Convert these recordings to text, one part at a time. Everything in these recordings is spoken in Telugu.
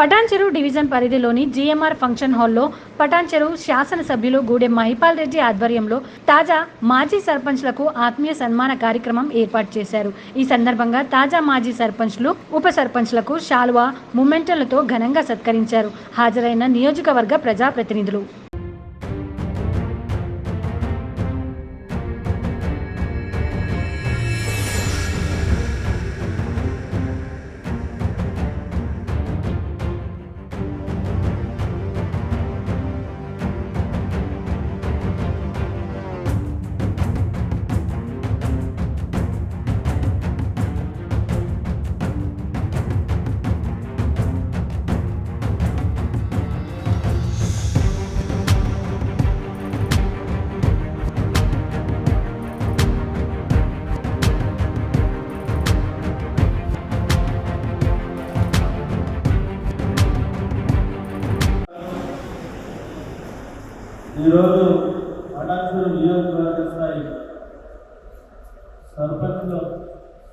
పటాన్చెరు డివిజన్ పరిధిలోని జీఎంఆర్ ఫంక్షన్ హాల్లో పటాన్చెరు శాసనసభ్యులు గూడెం మహిపాల్ రెడ్డి ఆధ్వర్యంలో తాజా మాజీ సర్పంచ్లకు ఆత్మీయ సన్మాన కార్యక్రమం ఏర్పాటు చేశారు. ఈ సందర్భంగా తాజా మాజీ సర్పంచ్లు, ఉప సర్పంచ్లకు శాలువా, మొమెంటోలతో ఘనంగా సత్కరించారు. హాజరైన నియోజకవర్గ ప్రజాప్రతినిధులు. ఈరోజు పటాన్చెరు నియోజకవర్గ స్థాయి సర్పంచ్లో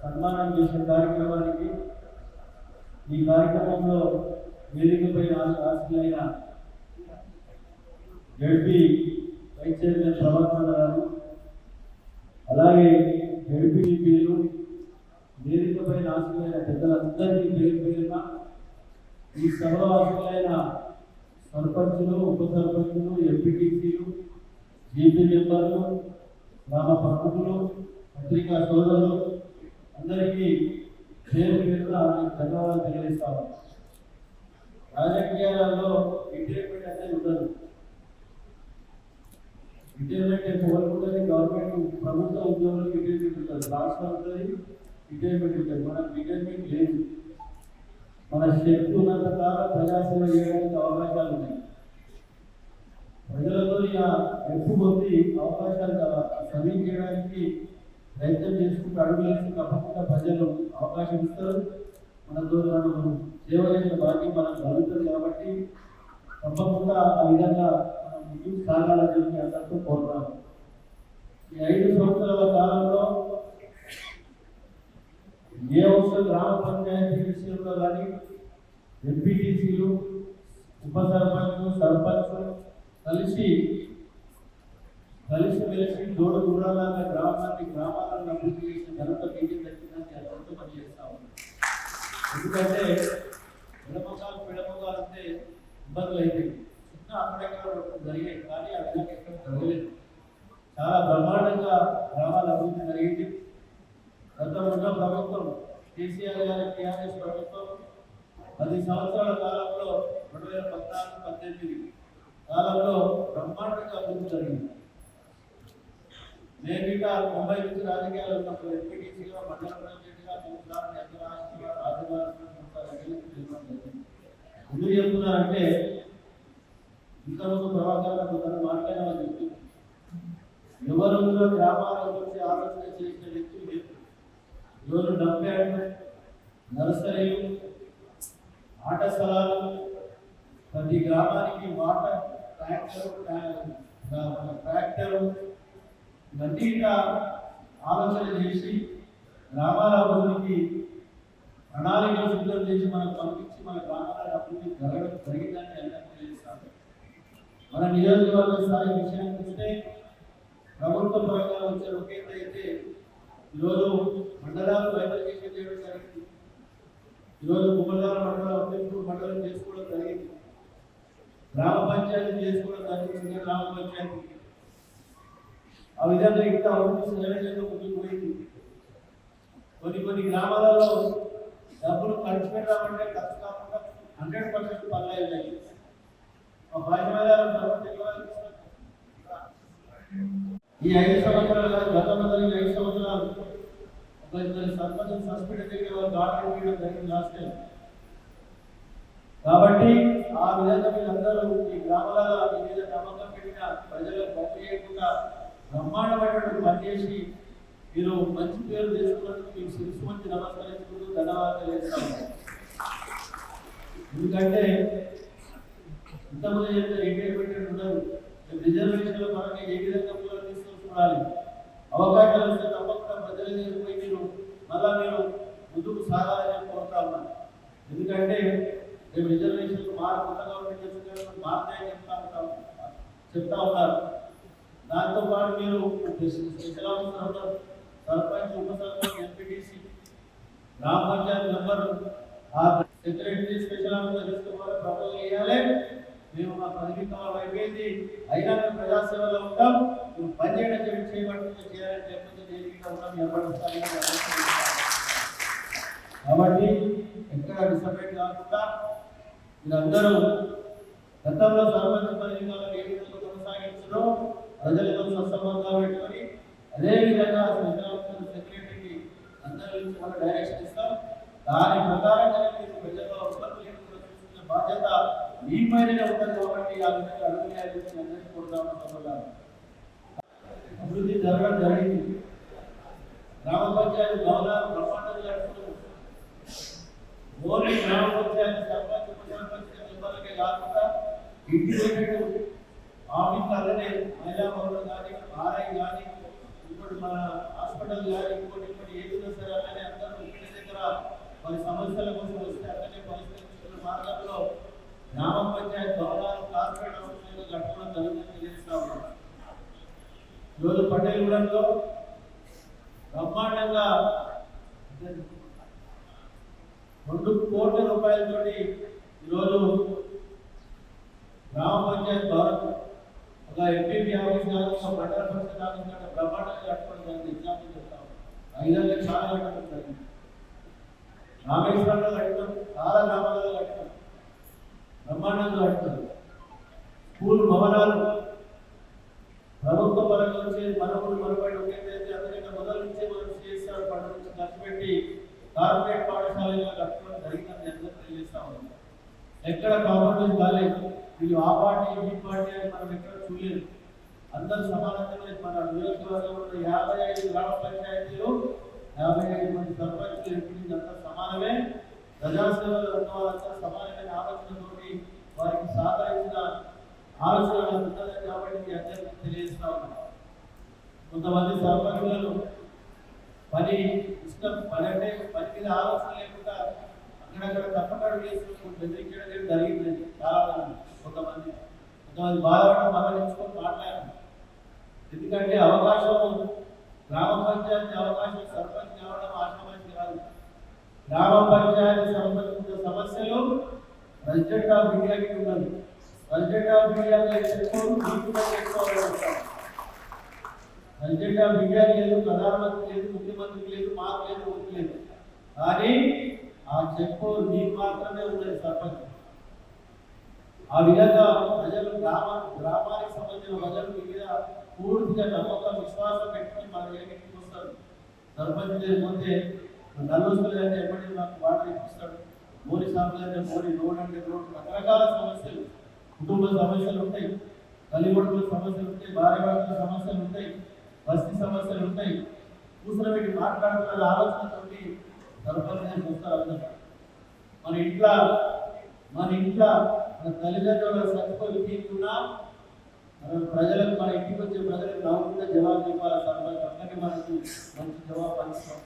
సన్మానం చేసే కార్యక్రమానికి ఈ కార్యక్రమంలో వేదికపై ఆశీలైన జడ్పీ వైస్ చైర్మన్ ప్రభాకర్ గారు, అలాగే జడ్పీలు, వేదికపై ఆశీలైన పెద్దలందరికీ పేరు పేరున ఈ సభలో ఆశీలైన సర్పంచులు, ఉప సర్పంచులు, ఎంపీటీసీలు, జీపీ మెంబర్లు, గ్రామ ప్రముఖులు, పత్రికా సోదరులు అందరికీ పేరు పేరున ధన్యవాదాలు తెలియజేస్తాము. రాజకీయాలలో రిటైర్మెంట్ అనేది ఉండదు. రిటైర్మెంట్ కోరుకుంటుంది గవర్నమెంట్, ప్రభుత్వ ఉద్యోగులకు రిటైర్మెంట్ ఉంటుంది, రాష్ట్రం ఉంటుంది, రిటైర్మెంట్ ఉంటుంది. మనకు రిటైర్మెంట్ లేదు. మన శక్తి ఉన్నంత కాలం ప్రజాసేవ చేయడానికి అవకాశాలు ఉన్నాయి. ప్రజలతో ఎక్కువ మంది అవకాశాలు సమీక్షించడానికి ప్రయత్నం చేసుకుంటూ అడుగులేసి తప్పకుండా ప్రజలు అవకాశం ఇస్తారు. మన ద్వారా సేవ చేసిన భాగ్యం మనకు కలుగుతుంది. కాబట్టి తప్పకుండా ఆ విధంగా మనం ముందుకు సాగాలని చెప్పి అందరితో కోరుతాము. ఈ 5 సంవత్సరాల కాలంలో ఏ ఒక్క గ్రామ పంచాయతీ విషయంలో కానీ ఎంపీటీసీలు, ఉప సర్పంచులు, సర్పంచులు కలిసి దూడ దూరాలుగా గ్రామాలను అభివృద్ధి చేసిన ఘనత మీకే దక్కిందని అందరితో పనిచేస్తాము. ఎందుకంటే పిడమకాలు అంటే ఇబ్బందులు అయితే చిన్న అక్కడెక్కడ జరిగాయి, కానీ ఆ విధంగా ఎక్కడ జరగలేదు. చాలా బ్రహ్మాండంగా గ్రామాల అభివృద్ధి జరిగింది. గతంలో ప్రభుత్వం కేసీఆర్ గారి టీఆర్ఎస్ ప్రభుత్వం 10 సంవత్సరాల కాలంలో 2014-18 కాలంలో బ్రహ్మాండంగా అభివృద్ధి జరిగింది. నేను ఇంకా ముంబై నుంచి రాజకీయాలు ఉన్నప్పుడు ఎంపీటీసీగా, మండల ప్రెసిడెంట్గా, ఎందుకు చెప్తున్నారంటే ఇంతకుముందు ప్రభాకర్ కొందరు మాట్లాడిన వాళ్ళు చెప్తున్నారు. ఎవరు గ్రామాల గురించి ఆలోచన చేసిన వ్యక్తులు లేదు. ఈరోజు డంప్యార్డ్, నర్సరీలు, ఆట స్థలాలు, ప్రతి గ్రామానికి వాటర్ ట్రాక్టరు ఇవన్నీ ఆలోచన చేసి గ్రామాల అభివృద్ధికి ప్రణాళికలు సిద్ధం చేసి మనకు పంపించి మన గ్రామాల అభివృద్ధి జరిగిందని అందరికీ తెలియజేస్తాము. మన నియోజకవర్గ స్థాయి విషయానికి వస్తే ప్రభుత్వ పరంగా వచ్చే ఒకేదైతే ఈరోజు మండలాలు బైఫర్కేషన్ చేయడం జరిగింది. ఈరోజు కుమ్మదాల మండలం, అభ్యర్థులు మండలం చేసుకోవడం జరిగింది. గ్రామ పంచాయతీ చేసుకోవడం జరిగింది. గ్రామ పంచాయతీ ఆ విధంగా ఇంకా అభివృద్ధి సరైన ముందుకు పోయింది. కొన్ని గ్రామాలలో డబ్బులు ఖర్చు పెట్టామంటే ఖర్చు కాకుండా 100% పనులు అయ్యాయి. ఈ 5 సంవత్సరాలు గతంలో జరిగిన 5 సంవత్సరాలు సర్పంచ్ సస్పెండ్ జరిగింది లాస్ట్ టైం. కాబట్టి ఆ విధంగా మీరందరూ ఈ గ్రామాల మీద నమ్మకం పెట్టిన ప్రజలకు పని చేయకుండా బ్రహ్మాండమైనటువంటి పనిచేసి మీరు మంచి పేరు తెచ్చుకున్నందుకు మీకు శిరస్సు మంచి నమస్కరించుకుంటూ ధన్యవాదాలు చేస్తాము. ఎందుకంటే ఇంతమంది చెప్తే రిటైర్మెంట్ ఉండదు. రిజర్వేషన్ల పరంగా ఏ విధంగా తీసుకొచ్చుకోవాలి, అవకాశాలు వస్తే తప్పకుండా ప్రజల దగ్గరికి పోయి మీరు మళ్ళా మీరు ముందుకు సాగాలని కోరుతా ఉన్నాను. ఎందుకంటే రేపు రిజర్వేషన్ కొత్త గవర్నమెంట్ వచ్చిన మారుతాయని చెప్తా ఉన్నారు. దాంతో పాటు మీరు స్పెషల్ ఆఫీసర్ ఉంటారు, సర్పంచ్, ఉప సర్పంచ్, ఎంపీటీసీ, గ్రామ పంచాయతీ మెంబర్, ఆ సెక్రటరీ, స్పెషల్ ఆఫీసర్ తీసుకోవాలి, ప్రపోజల్ చేయాలి. మేము మా పదవి కాలం అయిపోయింది, అయినా మేము ప్రజాసేవలో ఉంటాం, మేము పనిచేయడం చేయబడుతుంది చేయాలని చెప్పి దేనిగా ఉన్నాం ఏర్పడుతుంది. కాబట్టి ఎక్కడ డిసప్పాయింట్ కాకుండా మీరందరూ గతంలో సర్పంచ్ పదవికాలను ఏ విధంగా కొనసాగించడం ప్రజలతో సత్సంబంధాలు పెట్టుకొని అదే విధంగా సెక్రటరీకి అందరి నుంచి మనం డైరెక్షన్ ఇస్తాం. దాని ప్రకారంగా మీరు ప్రజల్లో ఉత్పత్తి చూసుకునే బాధ్యత మీ పైనే ఉంటుంది. కాబట్టి ఆ విధంగా అడుగులేయాలని అందరికీ కోరుతాము. అభివృద్ధి జరగడం జరిగింది. గ్రామ పంచాయతీ భవనాలు బ్రహ్మాండంగా నడుపుతున్నారు. ఓన్లీ గ్రామ పంచాయతీ సర్పంచ్, ఉప సర్పంచ్ మెంబర్లకే కాకుండా ఇంటిగ్రేటెడ్ ఆఫీస్ అలానే మహిళా భవనం కానీ, ఆర్ఐ కానీ, ఇంకోటి మన హాస్పిటల్ కానీ, ఇంకోటి ఏదైనా సరే అలానే అందరూ ఇంటి దగ్గర వారి సమస్యల కోసం వస్తే అక్కడే పరిష్కరించుకున్న మార్గంలో గ్రామ పంచాయతీ భవనాలు కార్పొరేట్ హౌస్లో కట్టడం జరుగుతుందని తెలుస్తా ఉన్నాం. ఈరోజు పటేల్గూడెంలో బ్రహ్మాండంగా 2 కోట్ల రూపాయలతోటి ఈరోజు గ్రామ పంచాయతీ భవనం ఒక ఎంపీపీ ఆఫీస్ కానీ, ఒక మండల పరిషత్ ఆఫీస్ కానీ బ్రహ్మాండంగా కట్టుకోవడం జరిగింది. ఎగ్జాంపుల్ చెప్తాం, 5 చాలా కట్టడం జరిగింది. రామేశ్వరంలో కట్టినాం, చాలా గ్రామాలలో కట్టినాం, బ్రహ్మాండంగా కట్టినాం. స్కూల్ భవనాలు ప్రభుత్వ పరంగా వచ్చే మనవులు మనబడి ఒకేదైతే అందుకంటే మొదలు నుంచే మనం సిఎస్ఆర్ ఫండ్ నుంచి ఖర్చు పెట్టి కార్పొరేట్ పాఠశాలలో కట్టుకోవడం జరిగిందని అందరూ తెలియజేస్తా ఉన్నాం. ఎక్కడ కాంప్రమైజ్ కాలేదు. వీళ్ళు ఆ పార్టీ ఈ పార్టీ అని మనం ఎక్కడ చూడలేదు. అందరూ సమానంగా మన నియోజకవర్గంలో 55 గ్రామ పంచాయతీలు, 55 మంది సర్పంచులు, ఎంపీలు అందరూ సమానమే. ప్రజాసేవలో ఉన్న వాళ్ళంతా సమానమైన ఆలోచనతోటి వారికి సహకరించిన ఆలోచన ఉన్నది. కాబట్టి మీ అందరికీ తెలియజేస్తా ఉన్నాం. కొంతమంది సర్పంచులను పని ఇష్టం, పని అంటే పని మీద ఆలోచన లేకుండా అక్కడక్కడ తప్పకడు చేసుకుని బెదిరించడం జరిగింది. చాలా కొంతమంది బాధపడడం బాధించుకొని మాట్లాడారు. ఎందుకంటే అవకాశం గ్రామ పంచాయతీ అవకాశం సర్పంచ్ కావడం ఆశ్రమానికి రాదు. గ్రామ పంచాయతీ సంబంధించిన సమస్యలు ప్రెసిడెంట్ ఆఫ్ ఇండియాకి ఉన్నది. ప్రెసిడెంట్ ఆఫ్ ఇండియాకి చెప్పుకోవడం ప్రెసిడెంట్ ఆఫ్ ఇండియా లేదు, ప్రధానమంత్రి లేదు, ముఖ్యమంత్రి లేదు, మాకు లేదు, ఊరికి లేదు. కానీ ఆ చెప్పు మీకు మాత్రమే ఉన్నది సర్పంచ్. ఆ విధంగా ప్రజలు గ్రామానికి సంబంధించిన ప్రజలు మీ మీద పూర్తిగా నమ్మకం, విశ్వాసం పెట్టుకుని మన ఏమిటికి వస్తారు. సర్పంచ్ లేకపోతే నల్లొస్తుందంటే ఎప్పటికీ మాకు వాటర్ ఇప్పిస్తాడు, మోరి సాగులు అంటే మోరి, రోడ్ అంటే రోడ్, రకరకాల సమస్యలు, కుటుంబ సమస్యలు ఉంటాయి, తల్లిగొడుకుల సమస్యలు ఉంటాయి, భార్యభర్తల సమస్యలు ఉంటాయి, బస్తీ సమస్యలు ఉంటాయి. కూర్చొని పెట్టి మాట్లాడుతున్న ఆలోచనతోటి సర్పంచ్ చూస్తారు అందరూ. మన ఇంట్లో మన తల్లిదండ్రుల సత్తులు తీసుకున్నా ప్రజలకు, మన ఇంటికి వచ్చే ప్రజలకు నవ్వుకుంటే జవాబు చెప్పాలి. సర్పంచ్ అందరికీ మనకు మంచి జవాబు అందిస్తాం.